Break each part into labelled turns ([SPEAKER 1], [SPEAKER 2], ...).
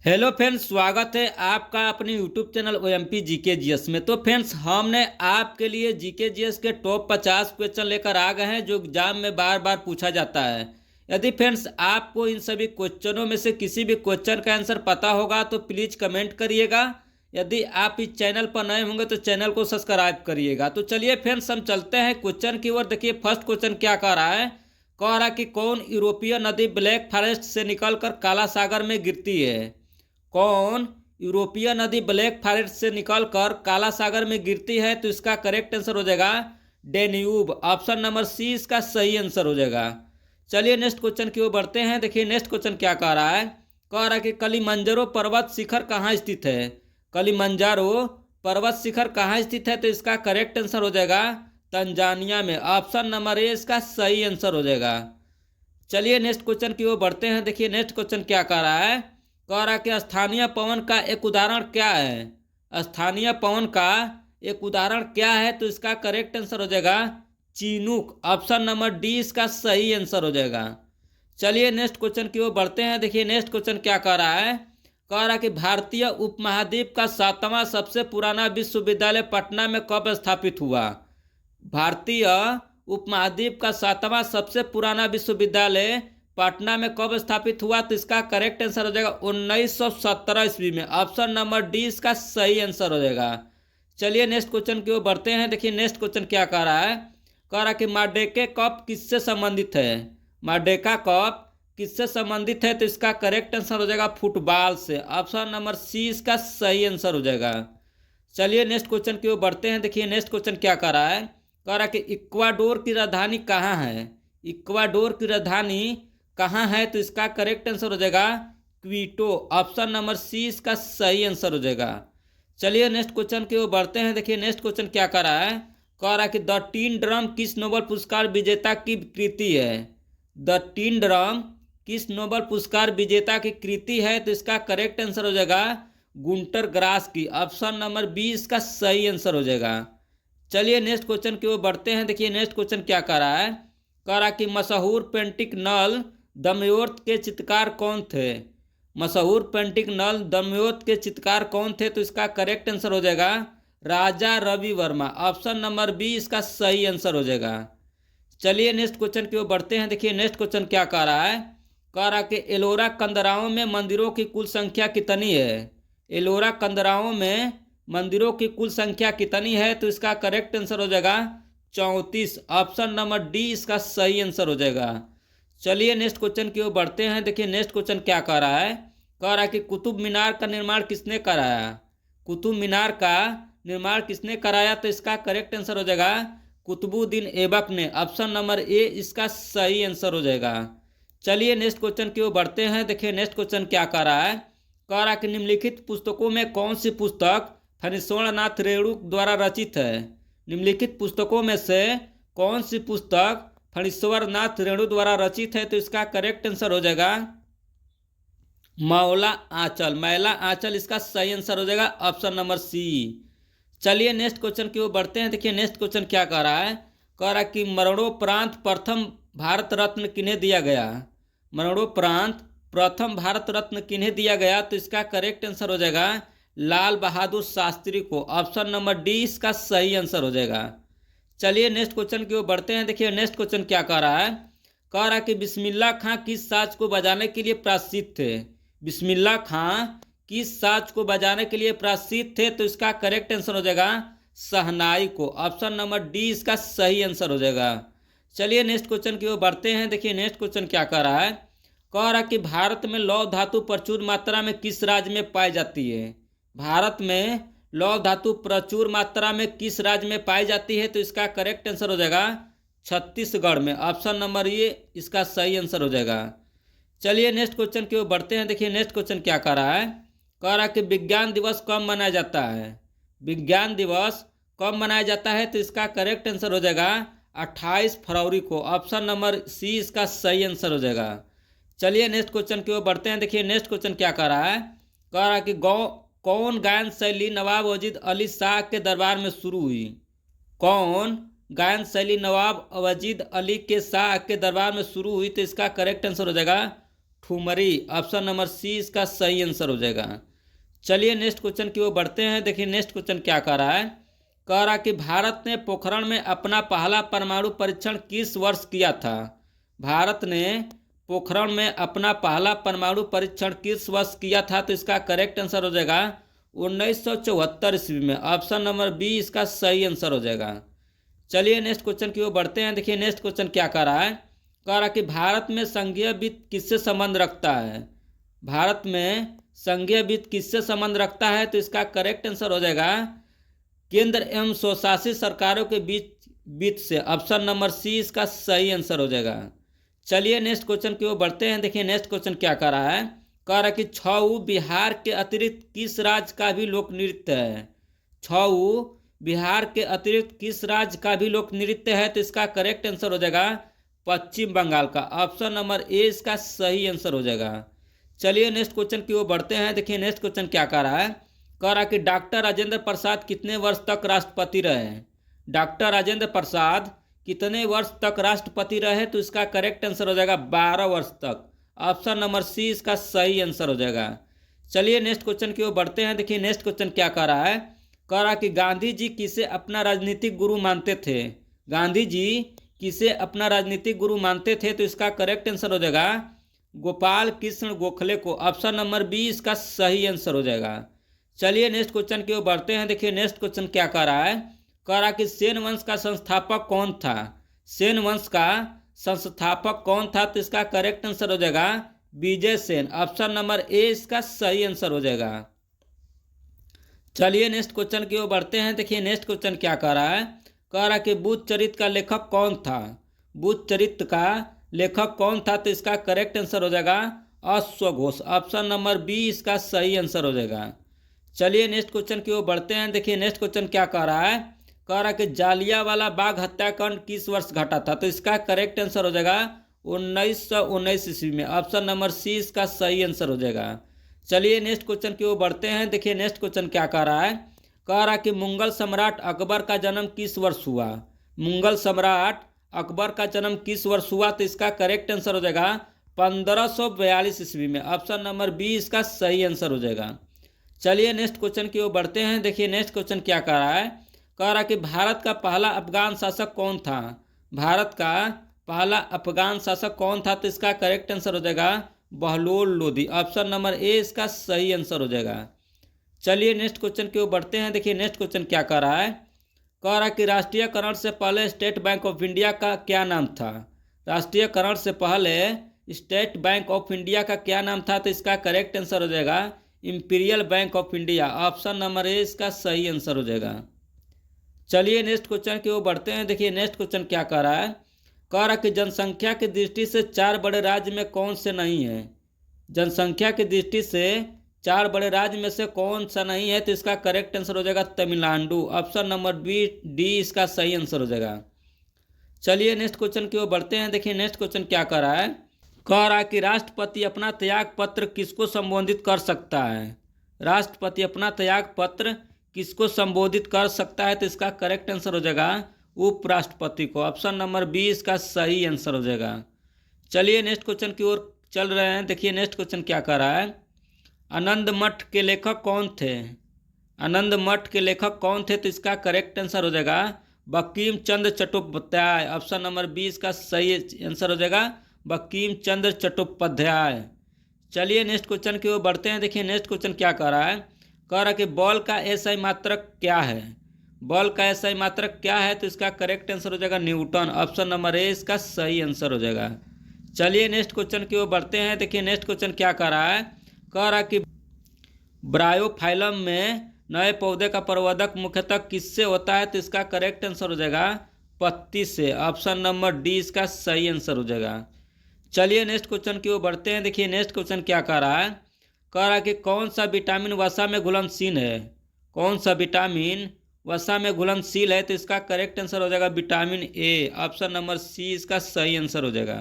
[SPEAKER 1] Hello friends, स्वागत है आपका अपने YouTube channel OMP GK GS में। तो फ्रेंड्स, हमने आपके लिए जीके जीएस के टॉप 50 क्वेश्चन लेकर आ गए हैं जो एग्जाम में बार बार पूछा जाता है। यदि फ्रेंड्स आपको इन सभी क्वेश्चनों में से किसी भी क्वेश्चन का आंसर पता होगा तो प्लीज़ कमेंट करिएगा। यदि आप इस चैनल पर नए होंगे तो चैनल को सब्सक्राइब करिएगा। तो चलिए फ्रेंड्स, हम चलते हैं क्वेश्चन की ओर। देखिए, फर्स्ट क्वेश्चन क्या कह रहा है। कह रहा कि कौन यूरोपीय नदी ब्लैक फॉरेस्ट से निकलकर काला सागर में गिरती है। कौन यूरोपीय नदी ब्लैक फॉरेस्ट से निकलकर काला सागर में गिरती है। तो इसका करेक्ट आंसर हो जाएगा डेन्यूब। ऑप्शन नंबर सी इसका सही आंसर हो जाएगा। चलिए नेक्स्ट क्वेश्चन की ओर बढ़ते हैं। देखिए नेक्स्ट क्वेश्चन क्या कह रहा है। कह रहा है कि कलिमंजारो पर्वत शिखर कहाँ स्थित है। कलिमंजारो पर्वत शिखर कहाँ स्थित है। तो इसका करेक्ट आंसर हो जाएगा तंजानिया में। ऑप्शन नंबर ए इसका सही आंसर हो जाएगा। चलिए नेक्स्ट क्वेश्चन की ओर बढ़ते हैं। देखिए नेक्स्ट क्वेश्चन क्या कह रहा है। कह रहा कि स्थानीय पवन का एक उदाहरण क्या है। स्थानीय पवन का एक उदाहरण क्या है। तो इसका करेक्ट आंसर हो जाएगा चीनूक। ऑप्शन नंबर डी इसका सही आंसर हो जाएगा। चलिए नेक्स्ट क्वेश्चन की ओर बढ़ते हैं। देखिए नेक्स्ट क्वेश्चन क्या कह रहा है। कह रहा कि भारतीय उपमहाद्वीप का 7वां सबसे पुराना विश्वविद्यालय पटना में कब स्थापित हुआ। भारतीय उपमहाद्वीप का 7वां सबसे पुराना विश्वविद्यालय पटना में कब स्थापित हुआ। तो इसका करेक्ट आंसर हो जाएगा 1917 ईस्वी में। ऑप्शन नंबर डी इसका सही आंसर हो जाएगा। चलिए नेक्स्ट क्वेश्चन की ओर बढ़ते हैं। देखिए नेक्स्ट क्वेश्चन क्या कह रहा है। कह रहा कि मार्डेके कप किससे संबंधित है। मार्डेका कप किससे संबंधित है। तो इसका करेक्ट आंसर हो जाएगा फुटबॉल से। ऑप्शन नंबर सी इसका सही आंसर हो जाएगा। चलिए नेक्स्ट क्वेश्चन की ओर बढ़ते हैं। देखिए नेक्स्ट क्वेश्चन क्या कह रहा है। कह रहा कि इक्वाडोर की राजधानी कहाँ है। इक्वाडोर की राजधानी कहाँ है। तो इसका करेक्ट आंसर हो जाएगा क्वीटो। ऑप्शन नंबर सी इसका सही आंसर हो जाएगा। चलिए नेक्स्ट क्वेश्चन की ओर बढ़ते हैं। देखिए नेक्स्ट क्वेश्चन क्या कर रहा है। कह रहा है कि द टीन ड्रम किस नोबेल पुरस्कार विजेता की कृति है। द टीन ड्रम किस नोबेल पुरस्कार विजेता की कृति है। तो इसका करेक्ट आंसर हो जाएगा गुंटर ग्रास की। ऑप्शन नंबर बी इसका सही आंसर हो जाएगा। चलिए नेक्स्ट क्वेश्चन की ओर बढ़ते हैं। देखिए नेक्स्ट क्वेश्चन क्या कर रहा है। कह रहा कि मशहूर पेंटिंग नल दमयंत के चित्रकार कौन थे। मशहूर पेंटिंग नल दमयंत के चित्रकार कौन थे। तो इसका करेक्ट आंसर हो जाएगा Raja Ravi Varma. Option number B इसका सही आंसर हो जाएगा। चलिए नेक्स्ट क्वेश्चन की ओर बढ़ते हैं। देखिए नेक्स्ट क्वेश्चन क्या कह रहा है। कह रहा कि एलोरा कंदराओं में मंदिरों की कुल संख्या कितनी है। एलोरा कंदराओं में मंदिरों की कुल संख्या कितनी है। तो इसका करेक्ट आंसर हो जाएगा 34। ऑप्शन नंबर डी इसका सही आंसर हो जाएगा। चलिए नेक्स्ट क्वेश्चन की ओर बढ़ते हैं। देखिए नेक्स्ट क्वेश्चन क्या कह रहा है। कह रहा है कि कुतुब मीनार का निर्माण किसने कराया। कुतुब मीनार का निर्माण किसने कराया। तो इसका करेक्ट आंसर हो जाएगा कुतुबुद्दीन ऐबक ने। ऑप्शन नंबर ए इसका सही आंसर हो जाएगा। चलिए नेक्स्ट क्वेश्चन की ओर बढ़ते हैं। देखिए नेक्स्ट क्वेश्चन क्या कह रहा है। कह रहा है कि निम्नलिखित पुस्तकों में कौन सी पुस्तक फणीश्वरनाथ रेणु द्वारा रचित है। निम्नलिखित पुस्तकों में से कौन सी पुस्तक फणीश्वरनाथ रेणु द्वारा रचित है। तो इसका करेक्ट आंसर हो जाएगा मौला आंचल। मैला आंचल इसका सही आंसर हो जाएगा। Option number C. चलिए नेक्स्ट क्वेश्चन की ओर बढ़ते हैं। देखिए नेक्स्ट क्वेश्चन क्या कह रहा है। कह रहा है कि मरणोपरांत प्रथम भारत रत्न किन्हें दिया गया। मरणोपरांत प्रथम भारत रत्न किन्हें दिया गया। तो इसका करेक्ट आंसर हो जाएगा लाल बहादुर शास्त्री को। ऑप्शन नंबर डी इसका सही आंसर हो जाएगा। चलिए नेक्स्ट क्वेश्चन की ओर बढ़ते हैं। देखिए नेक्स्ट क्वेश्चन क्या कह रहा है। कह रहा है कि बिस्मिल्ला खां किस साज को बजाने के लिए प्रसिद्ध थे। बिस्मिल्ला खां किस साज को बजाने के लिए प्रसिद्ध थे। तो इसका करेक्ट आंसर हो जाएगा शहनाई को। ऑप्शन नंबर डी इसका सही आंसर हो जाएगा। चलिए नेक्स्ट क्वेश्चन की ओर बढ़ते हैं। देखिए नेक्स्ट क्वेश्चन क्या कह रहा है। कह रहा है कि भारत में लौह धातु प्रचुर मात्रा में किस राज्य में पाई जाती है। भारत में लौह धातु प्रचुर मात्रा में किस राज्य में पाई जाती है। तो इसका करेक्ट आंसर हो जाएगा छत्तीसगढ़ में। ऑप्शन नंबर ये इसका सही आंसर हो जाएगा। चलिए नेक्स्ट क्वेश्चन की ओर बढ़ते हैं। देखिए नेक्स्ट क्वेश्चन क्या कह रहा है। कह रहा है कि विज्ञान दिवस कब मनाया जाता है। विज्ञान दिवस कब मनाया जाता है। तो इसका करेक्ट आंसर हो जाएगा 28 फरवरी को। ऑप्शन नंबर सी इसका सही आंसर हो जाएगा। चलिए नेक्स्ट क्वेश्चन की ओर बढ़ते हैं। देखिए नेक्स्ट क्वेश्चन क्या कह रहा है। कह रहा है कि कौन गायन शैली नवाब वजीद अली शाह के दरबार में शुरू हुई। कौन गायन शैली नवाब वजीद अली के शाह के दरबार में शुरू हुई। तो इसका करेक्ट आंसर हो जाएगा ठुमरी। ऑप्शन नंबर सी इसका सही आंसर हो जाएगा। चलिए नेक्स्ट क्वेश्चन की ओर बढ़ते हैं। देखिए नेक्स्ट क्वेश्चन क्या कह रहा है। कह रहा कि भारत ने पोखरण में अपना पहला परमाणु परीक्षण किस वर्ष किया था। भारत ने पोखरण में अपना पहला परमाणु परीक्षण किस वर्ष किया था, तो इसका करेक्ट आंसर हो जाएगा 1974 ईस्वी में। ऑप्शन नंबर बी इसका सही आंसर हो जाएगा। चलिए नेक्स्ट क्वेश्चन की ओर बढ़ते हैं। देखिए नेक्स्ट क्वेश्चन क्या कह रहा है। कह रहा कि भारत में संघीय वित्त किससे संबंध रखता है। भारत में संघीय वित्त किससे संबंध रखता है, तो इसका करेक्ट आंसर हो जाएगा केंद्र एवं स्वशासित सरकारों के बीच वित्त से। ऑप्शन नंबर सी इसका सही आंसर हो जाएगा। चलिए नेक्स्ट क्वेश्चन की ओर बढ़ते हैं। देखिए नेक्स्ट क्वेश्चन क्या कह रहा है। कह रहा कि छऊ बिहार के अतिरिक्त किस राज्य का भी लोक नृत्य है। छऊ बिहार के अतिरिक्त किस राज्य का भी लोक नृत्य है, तो इसका करेक्ट आंसर हो जाएगा पश्चिम बंगाल का। ऑप्शन नंबर ए इसका सही आंसर हो जाएगा। चलिए नेक्स्ट क्वेश्चन की ओर बढ़ते हैं। देखिए नेक्स्ट क्वेश्चन क्या कह रहा है। कह रहा कि डॉक्टर राजेंद्र प्रसाद कितने वर्ष तक राष्ट्रपति रहे। डॉक्टर राजेंद्र प्रसाद कितने वर्ष तक राष्ट्रपति रहे, तो इसका करेक्ट आंसर हो जाएगा 12 वर्ष तक। ऑप्शन नंबर सी इसका सही आंसर हो जाएगा। चलिए नेक्स्ट क्वेश्चन की ओर बढ़ते हैं। देखिए नेक्स्ट क्वेश्चन क्या कह रहा है। कह रहा कि गांधी जी किसे अपना राजनीतिक गुरु मानते थे। गांधी जी किसे अपना राजनीतिक गुरु मानते थे, तो इसका करेक्ट आंसर हो जाएगा गोपाल कृष्ण गोखले को। ऑप्शन नंबर बी इसका सही आंसर हो जाएगा। चलिए नेक्स्ट क्वेश्चन की ओर बढ़ते हैं। देखिए नेक्स्ट क्वेश्चन क्या कह रहा है। कह रहा कि सेन वंश का संस्थापक कौन था। सेन वंश का संस्थापक कौन था, तो इसका करेक्ट आंसर हो जाएगा Vijay Sen. Option number A इसका सही आंसर हो जाएगा। चलिए नेक्स्ट क्वेश्चन की ओर बढ़ते हैं। देखिए नेक्स्ट क्वेश्चन क्या कह रहा है। कह रहा कि बुद्ध चरित्र का लेखक कौन था। बुद्ध चरित्र का लेखक कौन था, तो इसका करेक्ट आंसर हो जाएगा अश्वघोष। ऑप्शन नंबर बी इसका सही आंसर हो जाएगा। चलिए नेक्स्ट क्वेश्चन की ओर बढ़ते हैं। देखिए नेक्स्ट क्वेश्चन क्या कह रहा है। कह रहा कि जालियांवाला बाग हत्याकांड किस वर्ष घटा था, तो इसका करेक्ट आंसर हो जाएगा 1919 ईस्वी में। ऑप्शन नंबर सी इसका सही आंसर हो जाएगा। चलिए नेक्स्ट क्वेश्चन की ओर बढ़ते हैं। देखिए नेक्स्ट क्वेश्चन क्या कह रहा है। कह रहा कि मुगल सम्राट अकबर का जन्म किस वर्ष हुआ। मुगल सम्राट अकबर का जन्म किस वर्ष हुआ, तो इसका करेक्ट आंसर हो जाएगा 1542 ईस्वी में। ऑप्शन नंबर बी इसका सही आंसर हो जाएगा। चलिए नेक्स्ट क्वेश्चन की ओर बढ़ते हैं। देखिए नेक्स्ट क्वेश्चन क्या कह रहा है। कह रहा कि भारत का पहला अफगान शासक कौन था। भारत का पहला अफगान शासक कौन था, तो इसका करेक्ट आंसर हो जाएगा Bahlol Lodhi. Option number A इसका सही आंसर हो जाएगा। चलिए नेक्स्ट क्वेश्चन की ओर बढ़ते हैं। देखिए नेक्स्ट क्वेश्चन क्या कह रहा है। कह रहा कि राष्ट्रीयकरण से पहले स्टेट बैंक ऑफ इंडिया का क्या नाम था। राष्ट्रीयकरण से पहले स्टेट बैंक ऑफ इंडिया का क्या नाम था, तो इसका करेक्ट आंसर हो जाएगा imperial bank of India. Option number A इसका सही आंसर हो जाएगा। चलिए नेक्स्ट क्वेश्चन की ओर बढ़ते हैं। देखिए नेक्स्ट क्वेश्चन क्या कह रहा है। कह रहा कि जनसंख्या की दृष्टि से 4 बड़े राज्य में कौन से नहीं है। जनसंख्या की दृष्टि से 4 बड़े राज्य में से कौन सा नहीं है, तो इसका करेक्ट आंसर हो जाएगा Tamil Nadu. Option number B D इसका सही आंसर हो जाएगा। चलिए नेक्स्ट क्वेश्चन की ओर बढ़ते हैं। देखिए नेक्स्ट क्वेश्चन क्या कह रहा है। कह रहा है कि राष्ट्रपति अपना त्याग पत्र किसको संबोधित कर सकता है। राष्ट्रपति अपना त्याग पत्र किसको संबोधित कर सकता है, तो इसका करेक्ट आंसर हो जाएगा उपराष्ट्रपति को। ऑप्शन नंबर बी इसका सही आंसर हो जाएगा। चलिए नेक्स्ट क्वेश्चन की ओर चल रहे हैं। देखिए नेक्स्ट क्वेश्चन क्या कह रहा है। आनंद मठ के लेखक कौन थे। आनंद मठ के लेखक कौन थे, तो इसका करेक्ट आंसर हो जाएगा Bankim Chandra Chattopadhyay. Option number B इसका सही आंसर हो जाएगा बंकिम चंद्र चट्टोपाध्याय। चलिए नेक्स्ट क्वेश्चन की ओर बढ़ते हैं। देखिए नेक्स्ट क्वेश्चन क्या कह रहा है। कह रहा है कि बॉल का एसआई मात्रक क्या है। बॉल का एसआई मात्रक क्या है, तो इसका करेक्ट आंसर हो जाएगा न्यूटन। ऑप्शन नंबर ए इसका सही आंसर हो जाएगा। चलिए नेक्स्ट क्वेश्चन की ओर बढ़ते हैं। देखिए नेक्स्ट क्वेश्चन क्या कह रहा है। कह रहा कि ब्रायोफाइलम में नए पौधे का प्रवर्धक मुख्यतः किससे होता है, तो इसका करेक्ट आंसर हो जाएगा पत्ती से। ऑप्शन नंबर डी इसका सही आंसर हो जाएगा। चलिए नेक्स्ट क्वेश्चन की ओर बढ़ते हैं। देखिए नेक्स्ट क्वेश्चन क्या कह रहा है। कह रहा है कि कौन सा विटामिन वसा में घुलनशील है। कौन सा विटामिन वसा में घुलनशील है, तो इसका करेक्ट आंसर हो जाएगा vitamin A. Option number C इसका सही आंसर हो जाएगा।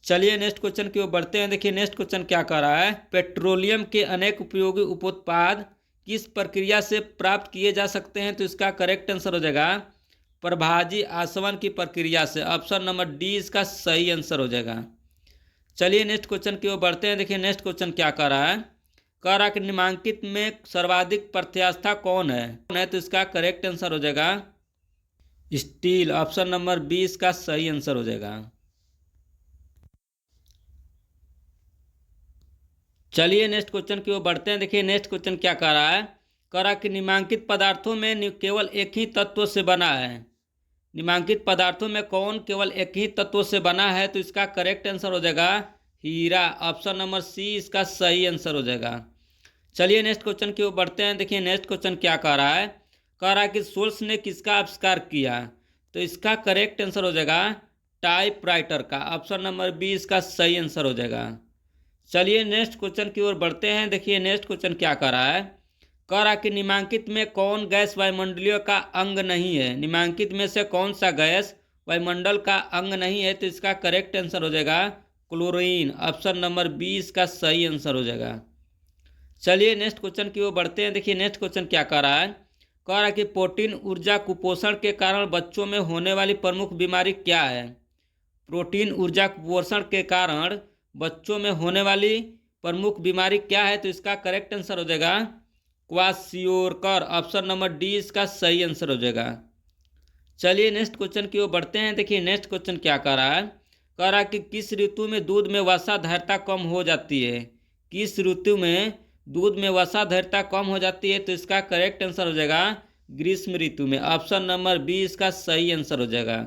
[SPEAKER 1] चलिए नेक्स्ट क्वेश्चन की ओर बढ़ते हैं। देखिए नेक्स्ट क्वेश्चन क्या कह रहा है। पेट्रोलियम के अनेक उपयोगी उपोत्पाद किस प्रक्रिया से प्राप्त किए जा सकते हैं, तो इसका करेक्ट आंसर हो जाएगा प्रभाजी आसवन की प्रक्रिया से। ऑप्शन नंबर डी इसका सही आंसर हो जाएगा। चलिए नेक्स्ट क्वेश्चन की ओर बढ़ते हैं। देखिए नेक्स्ट क्वेश्चन क्या कह रहा है। कह रहा कि निम्नांकित में सर्वाधिक प्रत्यास्था कौन है तो इसका करेक्ट आंसर हो जाएगा स्टील। ऑप्शन नंबर 20 का सही आंसर हो जाएगा। चलिए नेक्स्ट क्वेश्चन की ओर बढ़ते हैं। देखिए नेक्स्ट क्वेश्चन क्या कह रहा है। कह रहा कि निम्नांकित पदार्थों में केवल एक ही तत्व से बना है। निम्नांकित पदार्थों में कौन केवल एक ही तत्व से बना है तो इसका करेक्ट आंसर हो जाएगा हीरा। ऑप्शन नंबर सी इसका सही आंसर हो जाएगा। चलिए नेक्स्ट क्वेश्चन की ओर बढ़ते हैं। देखिए नेक्स्ट क्वेश्चन क्या कह रहा है। कह रहा है कि सोल्स ने किसका आविष्कार किया तो इसका करेक्ट आंसर हो जाएगा टाइपराइटर का। ऑप्शन नंबर 20 का सही आंसर हो जाएगा। चलिए नेक्स्ट क्वेश्चन की ओर बढ़ते हैं। देखिए नेक्स्ट क्वेश्चन क्या कह रहा है। कह रहा कि निम्नांकित में कौन गैस वायुमंडलीय का अंग नहीं है। निम्नांकित में से कौन सा गैस वायुमंडल का अंग नहीं है तो इसका करेक्ट आंसर हो जाएगा क्लोरीन। ऑप्शन नंबर 20 का सही आंसर हो जाएगा। चलिए नेक्स्ट क्वेश्चन की ओर बढ़ते हैं। देखिए नेक्स्ट क्वेश्चन क्या कह रहा है। कह रहा है कि प्रोटीन ऊर्जा कुपोषण के कारण बच्चों में होने वाली प्रमुख बीमारी क्या है। प्रोटीन ऊर्जा कुपोषण के कारण बच्चों में होने वाली प्रमुख बीमारी क्या है तो इसका करेक्ट आंसर हो जाएगा क्वाशियोरकर। ऑप्शन नंबर डी इसका सही आंसर हो जाएगा। चलिए नेक्स्ट क्वेश्चन की ओर बढ़ते हैं। देखिए नेक्स्ट क्वेश्चन क्या कह रहा है। कह रहा है कि किस ऋतु में दूध में वसा धारिता कम हो जाती है। किस ऋतु में दूध में वसा धारिता कम हो जाती है तो इसका करेक्ट आंसर हो जाएगा ग्रीष्म ऋतु में। ऑप्शन नंबर 20 का सही आंसर हो जाएगा।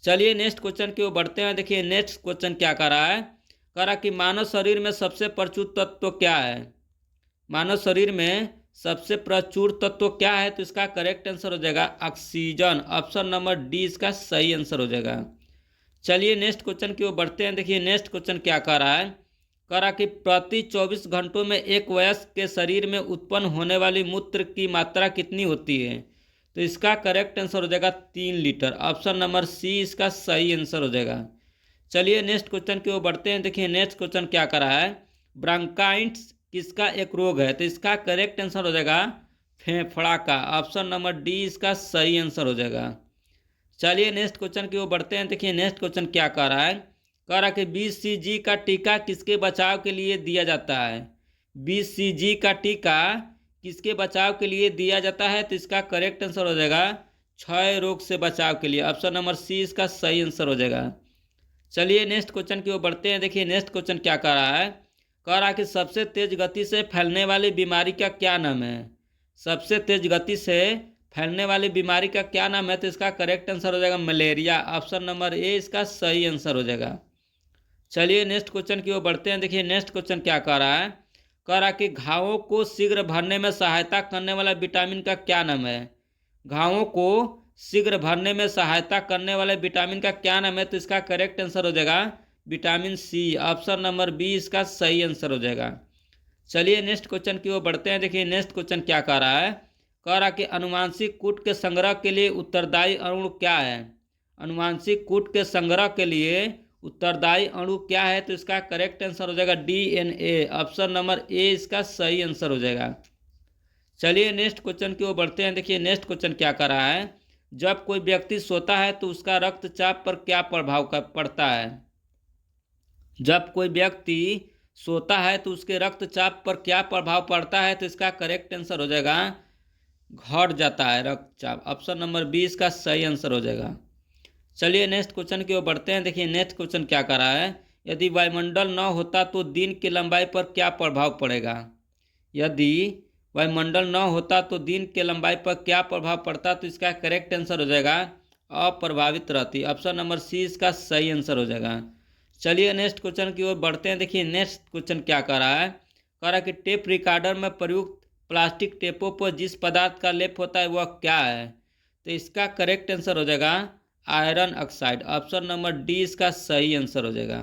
[SPEAKER 1] चलिए नेक्स्ट क्वेश्चन की ओर बढ़ते हैं। देखिए नेक्स्ट क्वेश्चन क्या कह रहा है। कह रहा कि मानव शरीर में सबसे प्रचुर तत्व क्या है। मानव शरीर में सबसे प्रचुर तत्व क्या है तो इसका करेक्ट आंसर हो जाएगा ऑक्सीजन। ऑप्शन नंबर डी इसका सही आंसर हो जाएगा। चलिए नेक्स्ट क्वेश्चन की ओर बढ़ते हैं। देखिए नेक्स्ट क्वेश्चन क्या कह रहा है। कह रहा कि प्रति 24 घंटों में एक वयस्क के शरीर में उत्पन्न होने वाली मूत्र की मात्रा कितनी होती है तो इसका करेक्ट आंसर हो जाएगा 3 लीटर। ऑप्शन नंबर सी इसका सही आंसर हो जाएगा। चलिए नेक्स्ट क्वेश्चन की ओर बढ़ते हैं। देखिए नेक्स्ट क्वेश्चन क्या कर रहा है। ब्रांकाइटिस किसका एक रोग है तो इसका करेक्ट आंसर हो जाएगा फेफड़ा का। ऑप्शन नंबर डी इसका सही आंसर हो जाएगा। चलिए नेक्स्ट क्वेश्चन की ओर बढ़ते हैं। देखिए नेक्स्ट क्वेश्चन क्या कह रहा है। कह रहा कि BCG का टीका किसके बचाव के लिए दिया जाता है। BCG का टीका किसके बचाव के लिए दिया जाता है तो इसका करेक्ट आंसर हो जाएगा क्षय रोग से बचाव के लिए। ऑप्शन नंबर सी इसका सही आंसर हो जाएगा। चलिए नेक्स्ट क्वेश्चन की ओर बढ़ते हैं। देखिए नेक्स्ट क्वेश्चन क्या कह रहा है। कह रहा कि सबसे तेज गति से फैलने वाली बीमारी का क्या नाम है। सबसे तेज गति से फैलने वाली बीमारी का क्या नाम है तो इसका करेक्ट आंसर हो जाएगा मलेरिया। ऑप्शन नंबर ए इसका सही आंसर हो जाएगा। चलिए नेक्स्ट क्वेश्चन की ओर बढ़ते हैं। देखिए नेक्स्ट क्वेश्चन क्या कह रहा है। कह रहा कि घावों को शीघ्र भरने में सहायता करने वाला विटामिन का क्या नाम है। घावों को शीघ्र भरने में सहायता करने वाले विटामिन का क्या नाम है तो इसका करेक्ट आंसर हो जाएगा विटामिन सी। ऑप्शन नंबर 20 इसका सही आंसर हो जाएगा। चलिए नेक्स्ट क्वेश्चन की ओर बढ़ते हैं। देखिए नेक्स्ट क्वेश्चन क्या कह रहा है। कह रहा कि अनुवांशिक कूट के संग्रह के लिए उत्तरदायी अणु क्या है। अनुवांशिक कूट के संग्रह के लिए उत्तरदायी अणु क्या है तो इसका करेक्ट आंसर हो जाएगा DNA। ऑप्शन नंबर ए इसका सही आंसर हो जाएगा। चलिए नेक्स्ट क्वेश्चन की ओर बढ़ते हैं। देखिए नेक्स्ट क्वेश्चन क्या कर रहा है। जब कोई व्यक्ति सोता है तो उसका रक्तचाप पर क्या प्रभाव पड़ता है। जब कोई व्यक्ति सोता है तो उसके रक्तचाप पर क्या प्रभाव पड़ता है तो इसका करेक्ट आंसर हो जाएगा घट जाता है रक्तचाप। ऑप्शन नंबर 20 का सही आंसर हो जाएगा। चलिए नेक्स्ट क्वेश्चन की ओर बढ़ते हैं। देखिए नेक्स्ट क्वेश्चन क्या कर रहा है। यदि वायुमंडल न होता तो दिन की लंबाई पर क्या प्रभाव पड़ेगा। यदि वायुमंडल न होता तो दिन के लंबाई पर क्या प्रभाव पड़ता तो इसका करेक्ट आंसर हो जाएगा अप्रभावित रहती। ऑप्शन नंबर सी इसका सही आंसर हो जाएगा। चलिए नेक्स्ट क्वेश्चन की ओर बढ़ते हैं। देखिए नेक्स्ट क्वेश्चन क्या कर रहा है। कह रहा है कि टेप रिकॉर्डर में प्रयुक्त प्लास्टिक टेपों पर जिस पदार्थ का लेप होता है वह क्या है तो इसका करेक्ट आंसर हो जाएगा iron oxide. Option number D इसका सही आंसर हो जाएगा।